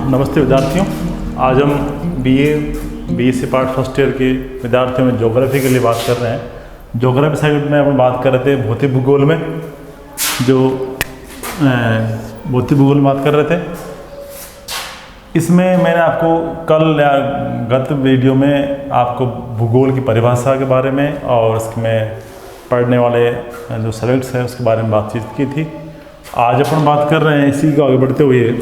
नमस्ते विद्यार्थियों, आज हम बीएससी पार्ट फर्स्ट ईयर के विद्यार्थियों में ज्योग्राफी के लिए बात कर रहे हैं। ज्योग्राफी साइड में अपन बात कर रहे थे भौतिक भूगोल में, भौतिक भूगोल में बात कर रहे थे। इसमें मैंने आपको कल या गत वीडियो में आपको भूगोल की परिभाषा के बारे में और इसमें पढ़ने वाले जो सब्जेक्ट्स हैं उसके बारे में बातचीत की थी। आज अपन बात कर रहे हैं इसी को आगे बढ़ते हुए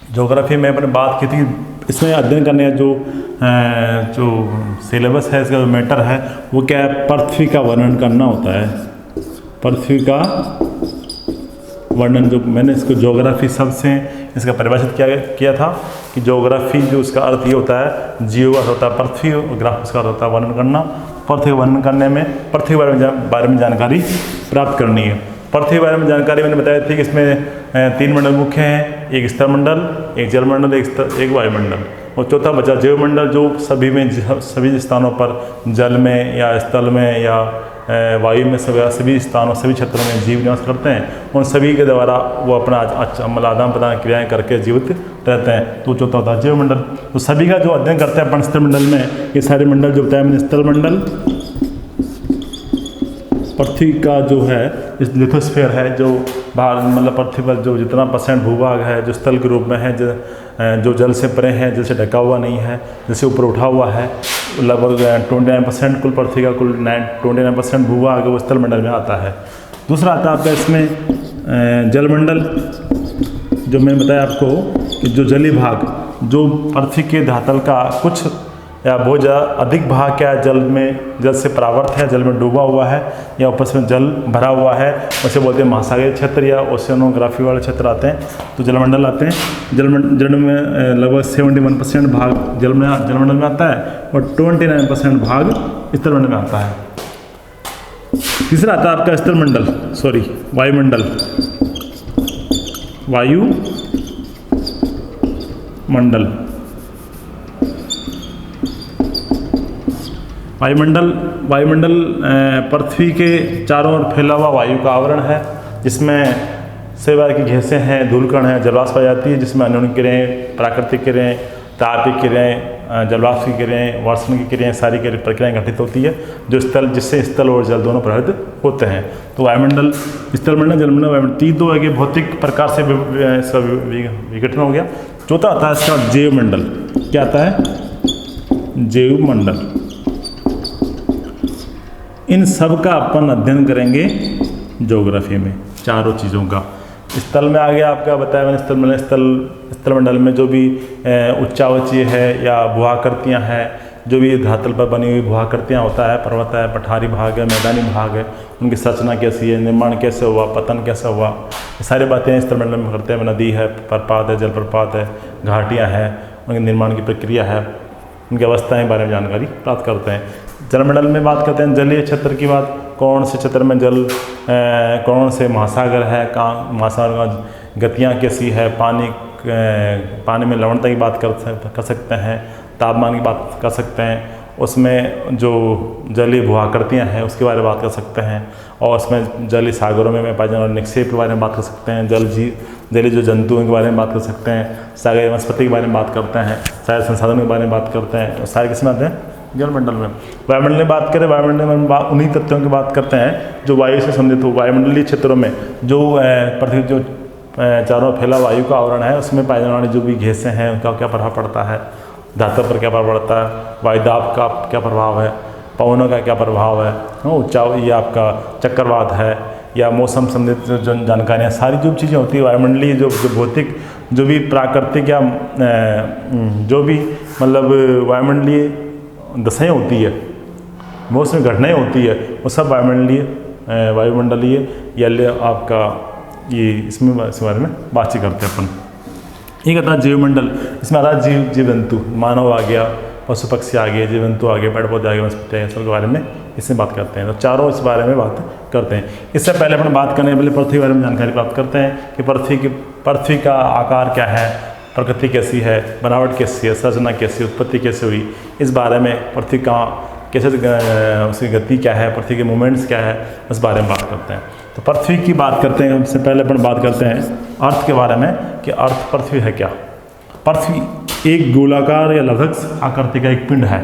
ज्योग्राफी में अपन बात की थी। इसमें अध्ययन करने का जो सिलेबस है, इसका जो मैटर है वो क्या है, पृथ्वी का वर्णन करना होता है। पृथ्वी का वर्णन, जो मैंने इसको ज्योग्राफी शब्द से इसका परिभाषित किया था कि ज्योग्राफी जो उसका अर्थ ये होता है, जियो का होता है पृथ्वी और ग्राफ उसका अर्थ होता है वर्णन करना। पृथ्वी वर्णन करने में पृथ्वी के बारे में जानकारी प्राप्त करनी है। पृथ्वी के बारे में जानकारी मैंने बताई थी कि इसमें 3 मंडल मुख्य हैं, एक स्थलमंडल, एक जलमंडल, एक वायुमंडल और चौथा बचा जैवमंडल, जो सभी स्थानों पर जल में या स्थल में या वायु में सभी स्थानों सभी क्षेत्रों में जीव निवास करते हैं। उन सभी के द्वारा वो अपना आदान प्रदान क्रियाएँ करके जीवित रहते हैं। तो चौथा होता है जैवमंडल। तो सभी का जो अध्ययन करते हैं अपन स्थलमंडल में, ये सारे मंडल जो बताया मैंने, स्थलमंडल पृथ्वी का जो है इस लिथोस्फीयर है, जो बाहर मतलब पृथ्वी पर जो जितना % भूभाग है जो स्थल के रूप में है, जो जल से परे है, जल से ढका हुआ नहीं है, जैसे ऊपर उठा हुआ है, लगभग 29% कुल पृथ्वी का कुल 29% भूभाग है वो स्थलमंडल में आता है। दूसरा आता है आपका इसमें जलमंडल, जो मैंने बताया आपको कि जो जलीय भाग, जो पृथ्वी के धरातल का कुछ या बहुत ज़्यादा अधिक भाग क्या है जल से परावर्त है, जल में डूबा हुआ है या ऊपर में जल भरा हुआ है, उसे बोलते हैं महासागरीय क्षेत्र या ओशियनोग्राफी वाले क्षेत्र आते हैं, तो जलमंडल आते हैं। जल में लगभग 71% भाग जलमंडल में आता है और 29% भाग स्थलमंडल में आता है। तीसरा आता है आपका वायुमंडल। वायुमंडल पृथ्वी के चारों ओर फैला हुआ वायु का आवरण है, जिसमें सेवा की गैसें हैं, धूलकण है, जलवाष्प पाई जाती है, जिसमें अन्योन्य क्रियाएं, प्राकृतिक क्रियाएं, तापिक क्रियाएं, जलवाष्प की क्रियाएं, वर्षण की क्रियाएं, सारी प्रक्रियाएं घटित होती है जिससे स्थल और जल दोनों प्रभावित होते हैं। तो वायुमंडल, स्थलमंडल, जलमंडल, वायुमंडल, 3 दो आगे भौतिक प्रकार से इसका विघटन हो गया। चौथा आता है इसका जैवमंडल। क्या आता है? जैवमंडल। इन सब का अपन अध्ययन करेंगे ज्योग्राफी में, चारों चीज़ों का। स्थल में आ गया आपका बताया मैंने, स्थलमंडल में जो भी उच्चावचीय है या भूआकृतियाँ हैं, जो भी धरातल पर बनी हुई भूआकृतियाँ होता है, पर्वत है, पठारी भाग है, मैदानी भाग है, उनकी संरचना कैसी है, निर्माण कैसे हुआ, पतन कैसा हुआ, ये सारी बातें स्थलमंडल में करते हैं। नदी है, प्रपात है, जलप्रपात है, घाटियाँ हैं, उनके निर्माण की प्रक्रिया है, उनकी अवस्थाएँ के बारे में जानकारी प्राप्त करते हैं। जलमंडल में बात करते हैं जलीय क्षेत्र की बात, कौन से क्षेत्र में जल, कौन से महासागर है, कहाँ महासागर का गतियाँ कैसी है, पानी में लवणता की बात कर सकते हैं, तापमान की बात कर सकते हैं, उसमें जो जलीय भूआकृतियाँ हैं उसके बारे में बात कर सकते हैं, और उसमें जलीय सागरों में पाए जाने वाले निक्षेप के बारे में बात कर सकते हैं, जलीय जो जंतुओं के बारे में बात कर सकते हैं, सागरीय वनस्पति के बारे में बात करते हैं, सारे संसाधनों के बारे में बात करते हैं, सारे किसमें आते हैं? जलमंडल में। वायुमंडल में बात करें, वायुमंडल में उन्हीं तत्वों की बात करते हैं जो वायु से संबंधित हो। वायुमंडलीय क्षेत्रों में जो पृथ्वी जो चारों फैला वायु का आवरण है, उसमें पाए जाने वाली जो भी गैसें हैं उनका क्या प्रभाव पड़ता है, धातु पर क्या प्रभाव पड़ता है, वायुदाब का क्या प्रभाव है, पवनों का क्या प्रभाव है, ये आपका चक्रवात है या मौसम संबंधित जो जानकारियाँ, सारी जो चीज़ें होती है वायुमंडलीय, जो भौतिक, जो भी प्राकृतिक या जो भी मतलब वायुमंडलीय दशाएँ होती है, मौसमी घटनाएँ होती है, वो सब वायुमंडलीय या आपका ये इसके बारे में बातचीत करते हैं अपन। एक आता है जैवमंडल, इसमें आता है जीव जंतु, मानव आ गया, पशु पक्षी आ गए, जीव जंतु आ गए, पेड़ पौधे आ गए, वनस्पति सब के बारे में इसमें बात करते हैं। तो चारों इस बारे में बात करते हैं। इससे पहले अपन बात करने पहले पृथ्वी के बारे में जानकारी प्राप्त करते हैं कि पृथ्वी का आकार क्या है, प्रकृति कैसी है, बनावट कैसी है, संरचना कैसी, उत्पत्ति कैसे हुई, इस बारे में पृथ्वी का कैसे उसकी गति क्या है, पृथ्वी के मूवमेंट्स क्या है, उस बारे में बात करते हैं। तो पृथ्वी की बात करते हैं, उससे पहले अपन बात करते हैं अर्थ के बारे में कि अर्थ पृथ्वी है क्या। पृथ्वी एक गोलाकार या लवक्स आकृति का एक पिंड है,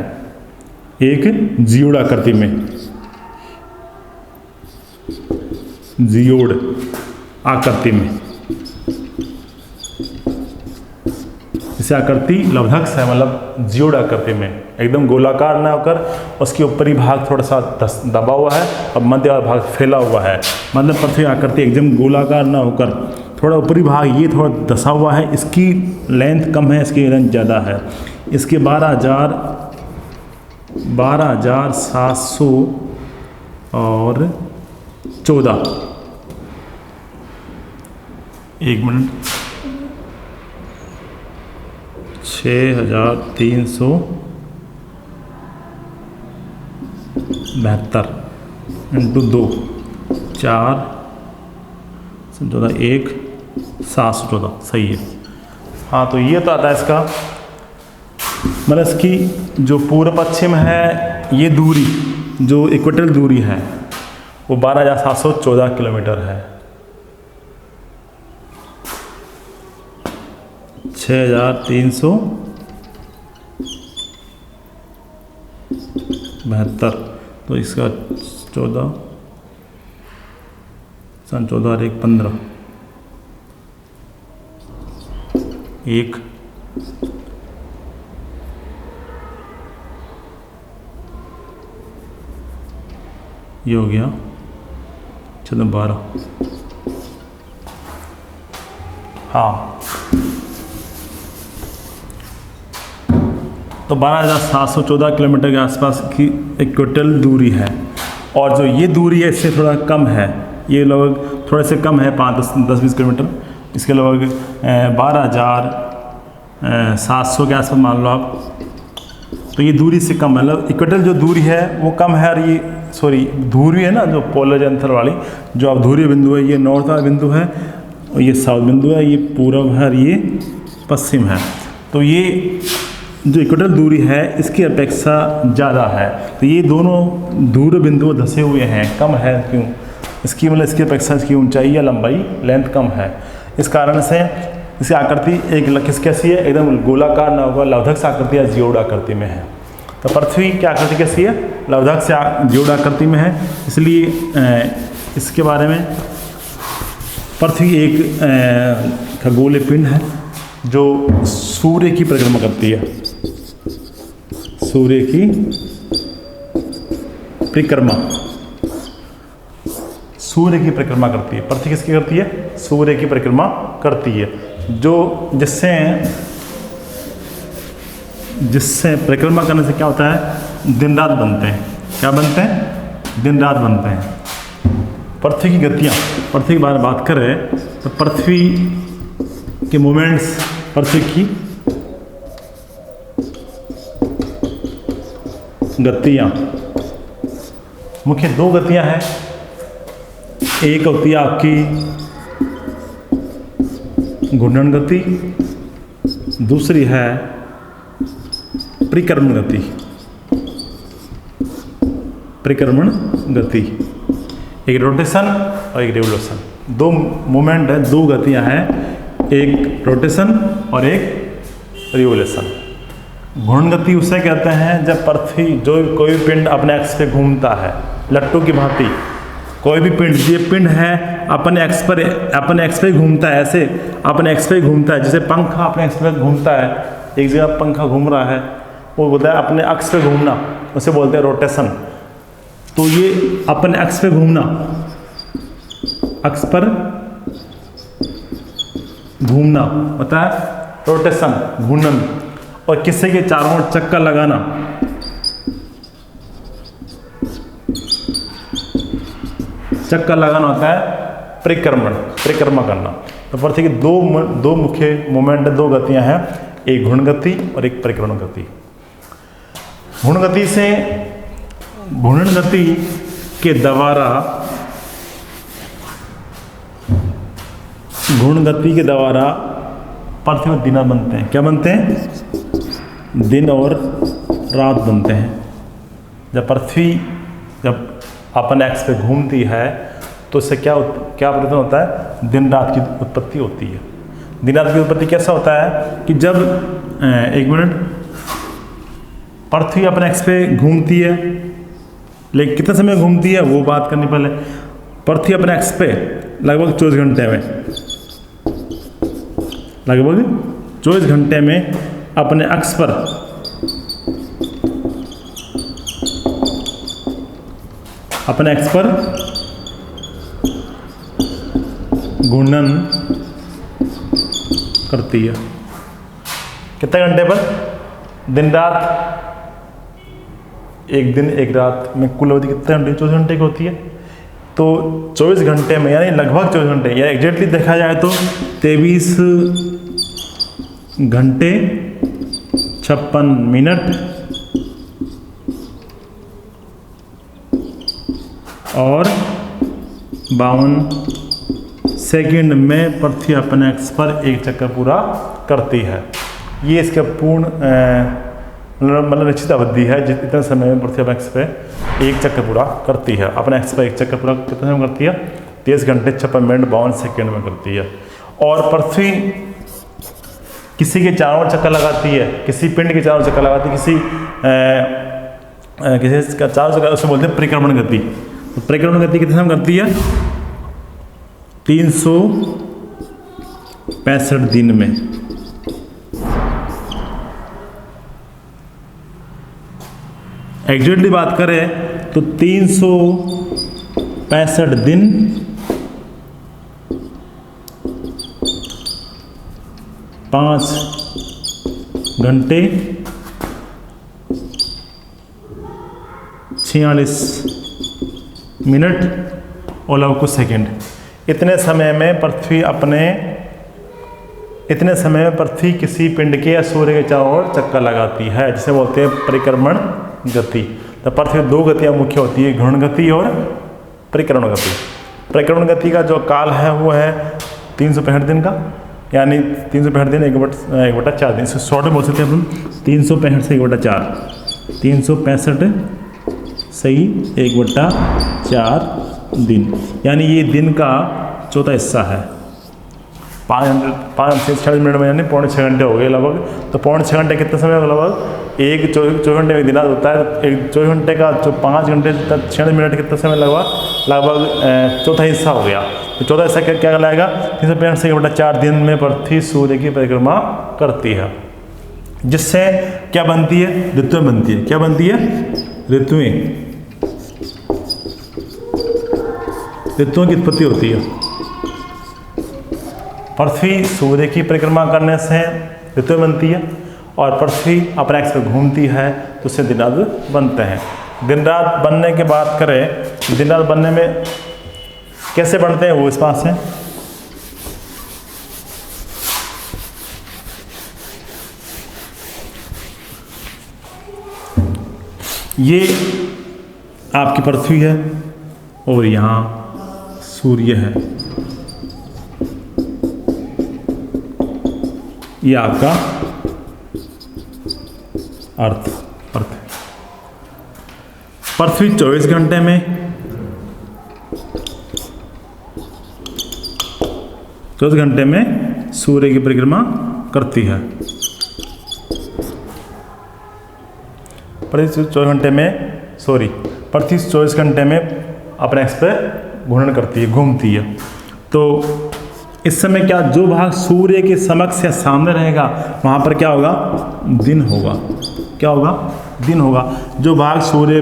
एक जियोड आकृति में, जियोड आकृति में। इसे आकृति लवधक्स है, मतलब जियोड आकृति में, एकदम गोलाकार ना होकर उसके ऊपरी भाग थोड़ा सा दबा हुआ है और मध्य वाला भाग फैला हुआ है। मतलब पृथ्वी आकृति एकदम गोलाकार ना होकर थोड़ा ऊपरी भाग ये थोड़ा दसा हुआ है। इसकी लेंथ कम है, इसकी लेंथ ज़्यादा है। इसके 12,700 और 14, एक मिनट, 6,372 इंटू 2, 4, 14, 1, 714, सही है। हाँ, तो ये तो आता है इसका, मतलब इसकी जो पूर्व पश्चिम है, ये दूरी जो इक्वेटल दूरी है वो 12,714 किलोमीटर है। 6,372, तो इसका 14, 14 और 1, 15, 1, ये हो गया 14, 12। हाँ, तो 12,714 किलोमीटर के आसपास की इक्वेटल दूरी है। और जो ये दूरी है इससे थोड़ा कम है, ये लगभग थोड़े से कम है, 5-10-20 किलोमीटर। इसके लगभग 12,700 के आसपास मान लो आप। तो ये दूरी से कम है, मतलब इक्वेटल जो दूरी है वो कम है। और ये दूरी है ना, जो पोलर जंतर वाली, जो अब धुरी बिंदु है, ये नॉर्थ वाला बिंदु है और ये साउथ बिंदु है, ये पूर्व है और ये पश्चिम है। तो ये जो इक्वेटल दूरी है इसकी अपेक्षा ज़्यादा है। तो ये दोनों दूर बिंदु धसे हुए हैं, कम है। क्यों? इसकी मतलब इसकी अपेक्षा इसकी ऊंचाई या लंबाई, लेंथ कम है। इस कारण से इसकी आकृति एक किस कैसी है, एकदम गोलाकार ना होगा, लवधक्स आकृति या जियोड आकृति में है। तो पृथ्वी की आकृति कैसी है? लवधक्स या जियोड आकृति में है। इसलिए इसके बारे में पृथ्वी एक खगोलीय पिंड है जो सूर्य की परिक्रमा करती है। सूर्य की परिक्रमा, सूर्य की परिक्रमा करती है। पृथ्वी किसकी करती है? सूर्य की परिक्रमा करती है, जो जिससे परिक्रमा करने से क्या होता है? दिन रात बनते हैं। क्या बनते हैं? दिन रात बनते हैं। पृथ्वी की गतियाँ, पृथ्वी के बारे में बात करें तो पृथ्वी के मोमेंट्स, पृथ्वी की गतियाँ, मुख्य 2 गतियाँ हैं। एक होती है आपकी घूर्णन गति, दूसरी है परिक्रमण गति। परिक्रमण गति, एक रोटेशन और एक रिवोल्यूशन। 2 मूवमेंट है, 2 गतियां हैं, एक रोटेशन और एक रिवोल्यूशन। घूर्णन गति उसे कहते हैं जब पृथ्वी, जो कोई पिंड अपने एक्स पे घूमता है, लट्टू की भांति। कोई भी पिंड, ये पिंड है अपने एक्स पे घूमता है, ऐसे अपने एक्स पे घूमता है। जैसे पंखा अपने एक्स पे घूमता है, एक जगह पंखा घूम रहा है, वो बोलता है अपने अक्ष पे घूमना, उसे बोलते हैं रोटेशन। तो ये अपने अक्ष पे घूमना, अक्ष पर घूमना होता है रोटेशन, घूर्णन। और किस्से के चारों ओर चक्कर लगाना, चक्कर लगाना होता है परिक्रमण, परिक्रमा करना। तो पृथ्वी की दो मुख्य मोमेंट, 2 गतियां हैं, एक घूर्णन गति और एक परिक्रमण गति। घूर्णन गति के द्वारा, घूर्णन गति के द्वारा पृथ्वी में दिन बनते हैं। क्या बनते हैं? दिन और रात बनते हैं। जब पृथ्वी अपन एक्स पे घूमती है तो इससे क्या परिवर्तन होता है? दिन रात की उत्पत्ति होती है। दिन रात की उत्पत्ति कैसा होता है कि जब एक मिनट, पृथ्वी अपने एक्स पे घूमती है, लेकिन कितने समय घूमती है वो बात करनी पहले। पृथ्वी अपने एक्स पे लगभग 24 घंटे में, लगभग 24 घंटे में अपने अक्ष पर घूर्णन करती है। कितने घंटे पर? दिन रात, एक दिन एक रात में कुल अवधि कितने घंटे? 24 घंटे की होती है। तो 24 घंटे में, यानी लगभग 24 घंटे, या एग्जैक्टली देखा जाए तो 23 घंटे 56 मिनट और 52 सेकंड में पृथ्वी अपने अक्ष पर एक चक्कर पूरा करती है। ये इसका पूर्ण मतलब निश्चित अवधि है, जितने समय में पृथ्वी अपने अक्ष पे एक चक्कर पूरा करती है। अपने अक्ष पर एक चक्कर पूरा कितने समय में करती है? 23 घंटे 56 मिनट 52 सेकंड में करती है। और पृथ्वी किसी के चारों चक्कर लगाती है, किसी पिंड के चारों चक्कर लगाती है, किसी का चारों चक्कर, उसको बोलते हैं परिक्रमण गति। तो परिक्रमण गति कितने समय करती है? 365 दिन में। एग्जैक्टली बात करें तो 365 दिन 5 घंटे 46 मिनट और लगभग कुछ सेकेंड। इतने समय में पृथ्वी किसी पिंड के या सूर्य के चारों ओर चक्कर लगाती है, जिसे बोलते हैं परिक्रमण गति। तो पृथ्वी 2 गतियाँ मुख्य होती है, घूर्णन गति और परिक्रमण गति। परिक्रमण गति का जो काल है वो है 365 दिन का, यानी 365 दिन 1/4 दिन। शॉर्ट में बोल सकते हैं अपन 365 से 1/4, 365 सही 1/4 दिन, यानी ये दिन का चौथा हिस्सा है। 5 से 46 मिनट में, यानी 6.25 घंटे हो गए लगभग। तो 6.25 घंटे कितने समय होगा? लगभग एक 24 घंटे में दिन रात होता है। एक 24 घंटे का जो 5 घंटे 46 मिनट कितने समय लगभग चौथा हिस्सा हो गया। तो चौथा हिस्सा क्या कहलाएगा? 365 से 1/4 दिन में पृथ्वी सूर्य की परिक्रमा करती है, जिससे क्या बनती है? ऋतुएं बनती है। क्या बनती है? ऋतुओं की उत्पत्ति होती है। पृथ्वी सूर्य की परिक्रमा करने से ऋतुएं बनती है, और पृथ्वी अपने एक्स पर घूमती है तो उससे दिन रात बनते हैं। दिन रात बनने की बात करें, दिन रात बनने में कैसे बनते हैं वो इस बात से, ये आपकी पृथ्वी है और यहाँ सूर्य है, ये आपका अर्थ पृथ्वी 24 घंटे में 24 घंटे में सूर्य की परिक्रमा करती है। पृथ्वी 24 घंटे में अपने एक्स पे घूर्णन करती है, घूमती है। तो इस समय क्या, जो भाग सूर्य के समक्ष या सामने रहेगा वहाँ पर क्या होगा? दिन होगा। क्या होगा? दिन होगा। जो भाग सूर्य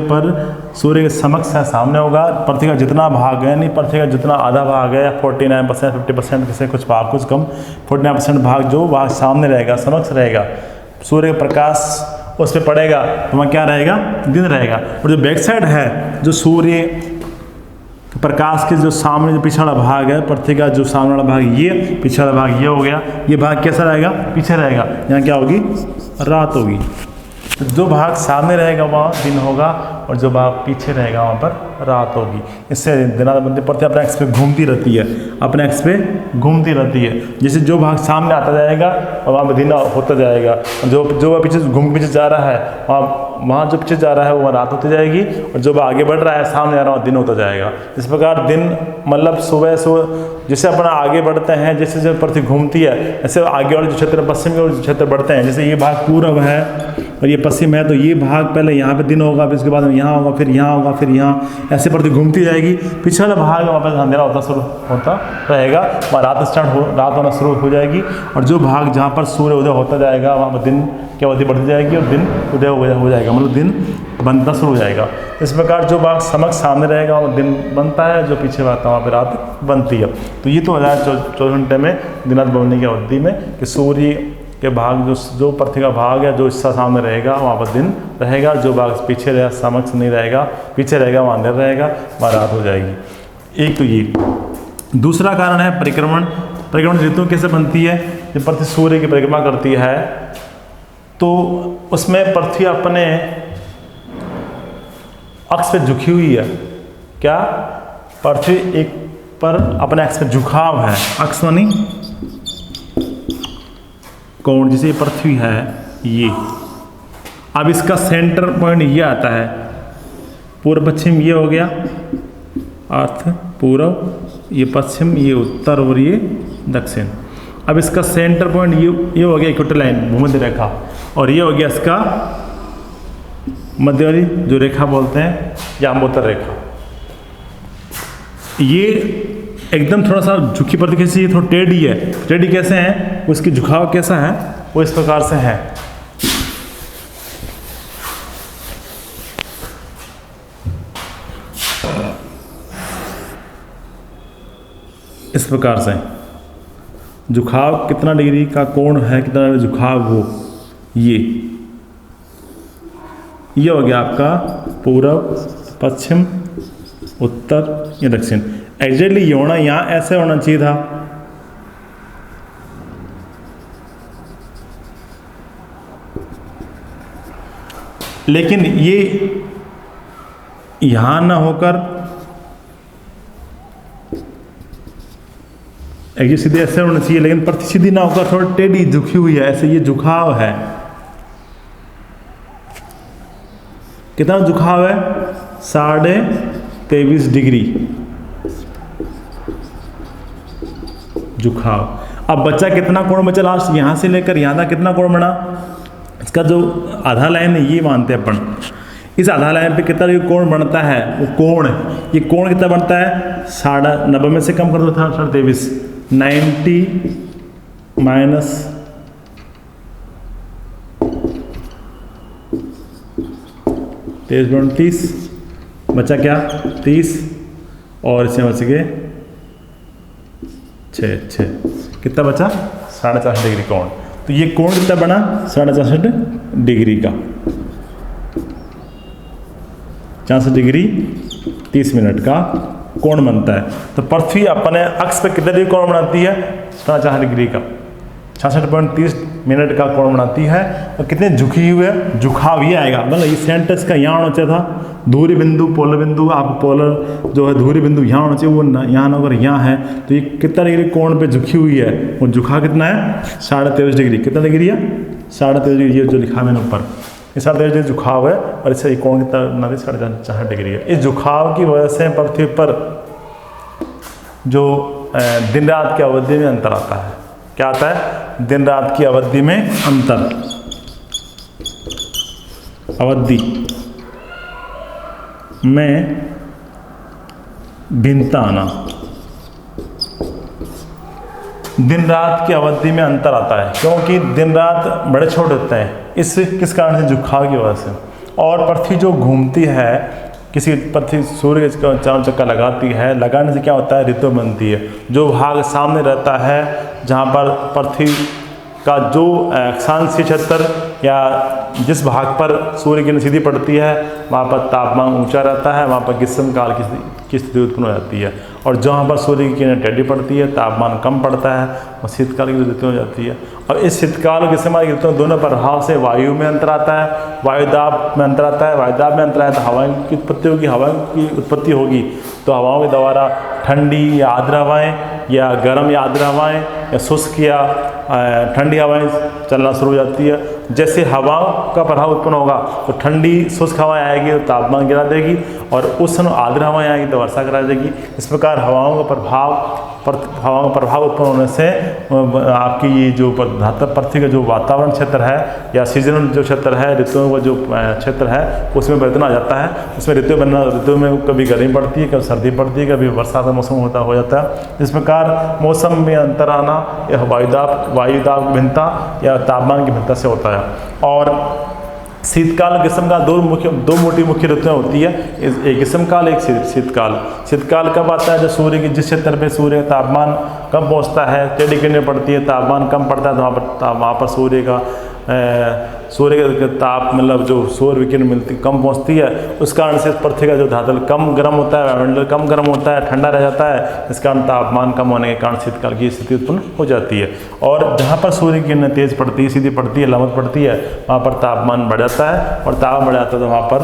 के समक्ष या सामने होगा, पृथ्वी का जितना भाग है, नहीं पृथ्वी का जितना आधा भाग है, 49%, 50%, किसी कुछ भाग कुछ कम, 49% भाग जो भाग सामने रहेगा, समक्ष रहेगा, सूर्य का प्रकाश उस पर पड़ेगा, तो वहाँ क्या रहेगा? दिन रहेगा। और जो बैक साइड है, जो सूर्य प्रकाश के जो सामने जो पिछड़ा भाग है, पृथ्वी का जो सामने वाला भाग, ये पिछड़ा भाग ये हो गया, ये भाग कैसा रहेगा? पीछे रहेगा। यहाँ क्या होगी? रात होगी। तो जो भाग सामने रहेगा वहाँ दिन होगा और जो भाग पीछे रहेगा वहाँ पर रात होगी। इससे दिनांक बनती पड़ती है, अपने एक्स पे घूमती रहती है, अपने एक्स पे घूमती रहती है। जैसे जो भाग सामने आता जाएगा और वहाँ पर दिन होता जाएगा, जो पीछे घूम पीछे जा रहा है वहाँ जो पीछे जा रहा है वो रात होती जाएगी, और जो आगे बढ़ रहा है सामने आ रहा है दिन होता जाएगा। इस प्रकार दिन मतलब सुबह जैसे अपना आगे बढ़ते हैं, जैसे जैसे पृथ्वी घूमती है ऐसे आगे वाले जो क्षेत्र पश्चिम के जो क्षेत्र बढ़ते हैं। जैसे ये भाग पूर्व है और ये पश्चिम है, तो ये भाग पहले यहाँ पे दिन होगा, फिर उसके बाद यहाँ होगा, फिर यहाँ होगा, फिर यहाँ, ऐसे पृथ्वी घूमती जाएगी। पीछे वाला भाग वापस अंधेरा होता रहेगा, वहाँ रात होना शुरू हो जाएगी। और जो भाग जहाँ पर सूर्य उदय होता जाएगा वहाँ पर दिन की अवधि बढ़ती जाएगी और दिन उदय हो जाएगा, मतलब दिन बनना शुरू हो जाएगा। इस प्रकार जो भाग समक्ष सामने रहेगा वहाँ दिन बनता है, जो पीछे आता है वहाँ पर रात बनती है। तो ये तो 24 घंटे में दिनांक बनने की अवधि में कि सूर्य के भाग जो पृथ्वी का भाग है जो हिस्सा सामने रहेगा वहाँ पर दिन रहेगा, जो भाग पीछे रहेगा समक्ष नहीं रहेगा, पीछे रहेगा वहाँ अंधेरा रहेगा, वहाँ रात हो जाएगी। एक तो ये। दूसरा कारण है परिक्रमण ऋतु कैसे बनती है? जब पृथ्वी सूर्य की परिक्रमा करती है तो उसमें पृथ्वी अपने अक्ष पे झुकी हुई है। क्या? पृथ्वी एक पर अपने अक्ष पे झुकाव है। अक्ष मानी कोण, जैसे पृथ्वी है ये, अब इसका सेंटर पॉइंट ये आता है, पूर्व पश्चिम ये हो गया अर्थ पूर्व, ये पश्चिम, ये उत्तर और ये दक्षिण। अब इसका सेंटर पॉइंट ये हो गया इक्वेटर लाइन, भूमध्य रेखा, और ये हो गया इसका मध्य वाली जो रेखा बोलते हैं या अम्बोत्तर रेखा। ये एकदम थोड़ा सा झुकी पड़ती, कैसी थोड़ा टेढ़ी है। टेढ़ी कैसे है, उसकी झुकाव कैसा है, वो इस प्रकार से है। इस प्रकार से झुकाव कितना डिग्री का कोण है, कितना झुकाव हो, ये हो गया आपका पूर्व, पश्चिम, उत्तर या दक्षिण। एग्जैक्टली ये होना, यहाँ ऐसे होना चाहिए था, लेकिन ये यहां ना होकर सीधे ऐसे होना चाहिए, लेकिन पृथ्वी सीधी ना होकर थोड़ा टेढ़ी झुकी हुई है, ऐसे ये झुकाव है। कितना झुकाव है? 23.5 डिग्री झुकाव। अब बचा कितना कोण बचा लास्ट, यहां से लेकर यहां तक कितना कोण बना? इसका जो आधा लाइन है ये मानते हैं अपन, इस आधा लाइन पे कितना कोण बनता है, वो कोण, ये कोण कितना बनता है? 90 में से कम कर दो था 23, 90 माइनस 23 बचा क्या? 30, और इसमें बच गए 6, कितना बचा? 64 डिग्री कोण। तो ये कोण कितना बना? 64 डिग्री का, 64 डिग्री 30 मिनट का कोण बनता है। तो पृथ्वी अपने अक्ष पे कितने डिग्री कोण बनाती है? 64 डिग्री का, 66.30 मिनट का कोण बनाती है। और कितने झुकी हुई है, झुकाव ये आएगा, मतलब ये सेंटर का यहाँ होना चाहिए था, धुरी बिंदु, पोलर बिंदु, आप पोलर जो है धुरी बिंदु यहाँ होना चाहिए, वो यहाँ ना अगर यहाँ है, तो ये कितना डिग्री कोण पे झुकी हुई है, वो झुकाव कितना है? 23.5 डिग्री। कितना डिग्री है? 23.5 डिग्री, ये जो लिखा मैंने ऊपर, ये 23.5 डिग्री झुकाव है, और इससे कोण कितना बना? 64 डिग्री है। इस झुकाव की वजह से पृथ्वी पर जो दिन रात की अवधि में अंतर आता है। क्या आता है? दिन रात की अवधि में अंतर, अवधि में भिन्नता आना, दिन रात की अवधि में अंतर आता है, क्योंकि दिन रात बड़े छोटे होते हैं। इस किस कारण से? झुकाव की वजह से। और पृथ्वी जो घूमती है, किसी पृथ्वी सूर्य का चारों चक्कर लगाती है, लगाने से क्या होता है? ऋतु बनती है। जो भाग सामने रहता है, जहाँ पर पृथ्वी का जो अक्षांशीय क्षेत्र या जिस भाग पर सूर्य की सीधी पड़ती है, वहाँ पर तापमान ऊंचा रहता है, वहाँ पर ग्रीष्म काल की स्थिति उत्पन्न हो जाती है। और जहाँ पर सूर्य की किरणें टेढ़ी पड़ती है, तापमान कम पड़ता है, और शीतकाल की ऋतु हो जाती है। और इस शीतकाल के समय की ऋतु दोनों प्रभाव से वायु में अंतर आता है, वायुदाब में अंतर आता है। वायुदाब में अंतर आया तो हवा की उत्पत्ति होगी, हवा की उत्पत्ति होगी तो हवाओं के द्वारा ठंडी या आर्द्र हवाएँ या गर्म या आर्द्र हवाएँ या शुष्क या ठंडी हवाएं चलना शुरू हो जाती है। जैसे हवाओं का प्रभाव उत्पन्न होगा तो ठंडी शुष्क हवाएं आएगी तो तापमान गिरा देगी, और उष्ण आर्द्र हवाएं आएगी तो वर्षा करा देगी। इस प्रकार हवाओं का प्रभाव उत्पन्न होने से आपकी ये जो पृथ्वी का जो वातावरण क्षेत्र है या सीजनल जो क्षेत्र है, ऋतुओं का जो क्षेत्र है, उसमें परिवर्तन आ जाता है। उसमें ऋतु में कभी गर्मी पड़ती है, कभी सर्दी पड़ती है, कभी बरसात का मौसम हो जाता है। इस प्रकार मौसम में अंतर आना या वायुदाब की भिन्नता या तापमान की भिन्नता से होता है। और शीतकाल ग्रीष्मकाल दो मोटी मुख्य ऋतुएं होती है, एक ग्रीष्मकाल एक शीतकाल। शीतकाल कब आता है? जब सूर्य के जिस क्षेत्र पे सूर्य का तापमान कम पहुंचता है, टेढ़ी किरणें पड़ती है, तापमान कम पड़ता है, तो वहाँ पर सूर्य का ताप मतलब जो सूर्य विकिरण मिलती कम पहुंचती है, उस कारण से पृथ्वी का जो धरातल कम गर्म होता है, वायुमंडल कम गर्म होता है, ठंडा रह जाता है। इस कारण तापमान कम होने के कारण शीतकाल की स्थिति उत्पन्न हो जाती है। और जहाँ पर सूर्य की किरणें तेज पड़ती है, सीधी पड़ती है, लंबवत पड़ती है, वहाँ पर तापमान बढ़ जाता है, और तापमान बढ़ जाता है तो वहाँ पर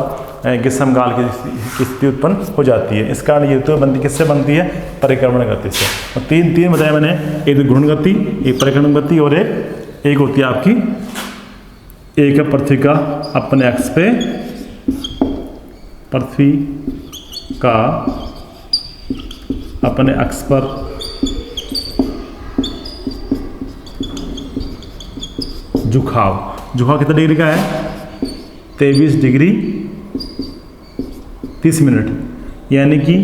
ग्रीष्मकाल की स्थिति उत्पन्न हो जाती है। इस कारण ये ऋतु बनती किससे बनती है? परिक्रमण गति से। और तीन बताया मैंने, एक घूर्णन गति, एक परिक्रमण गति, और एक होती है आपकी एक पृथ्वी का अपने अक्ष पे, पृथ्वी का अपने अक्ष पर झुकाव कितना डिग्री का है? 23 डिग्री 30 मिनट, यानी कि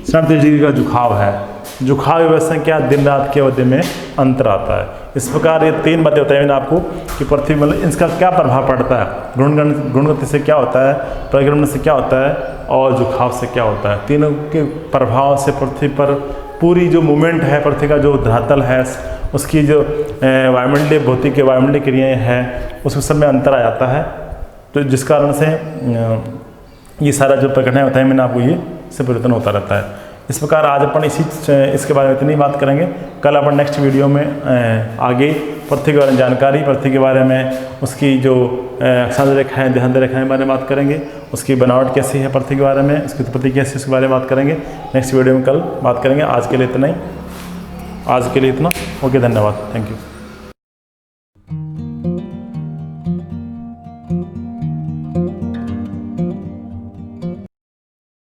23.5 डिग्री का झुकाव है। झुकाव की वजह से क्या दिन रात की अवधि में अंतर आता है। इस प्रकार ये तीन बातें बताई मैंने आपको कि पृथ्वी मतलब इसका क्या प्रभाव पड़ता है। घूर्णन गति से क्या होता है, परिक्रमण से क्या होता है, और झुकाव से क्या होता है। तीनों के प्रभाव से पृथ्वी पर पूरी जो मूवमेंट है, पृथ्वी का जो धरातल है, उसकी जो वायुमंडलीय क्रियाएँ हैं, उसमें सब में अंतर आ जाता है। तो जिस कारण से ये सारा जो प्रकटनाएँ होता है मैंने आपको ये से परिवर्तन होता रहता है। इस प्रकार आज अपन इसके बारे में इतनी बात करेंगे। कल अपन नेक्स्ट वीडियो में आगे पृथ्वी के बारे में जानकारी, पृथ्वी के बारे में उसकी जो अक्षांश रेखाएँ, देहांत रेखाएँ बारे में बात करेंगे, उसकी बनावट कैसी है पृथ्वी के बारे में, उसकी उत्पत्ति कैसी है, उसके बारे में बात करेंगे। नेक्स्ट वीडियो में कल बात करेंगे। आज के लिए इतना ही, आज के लिए इतना। ओके, धन्यवाद, थैंक यू।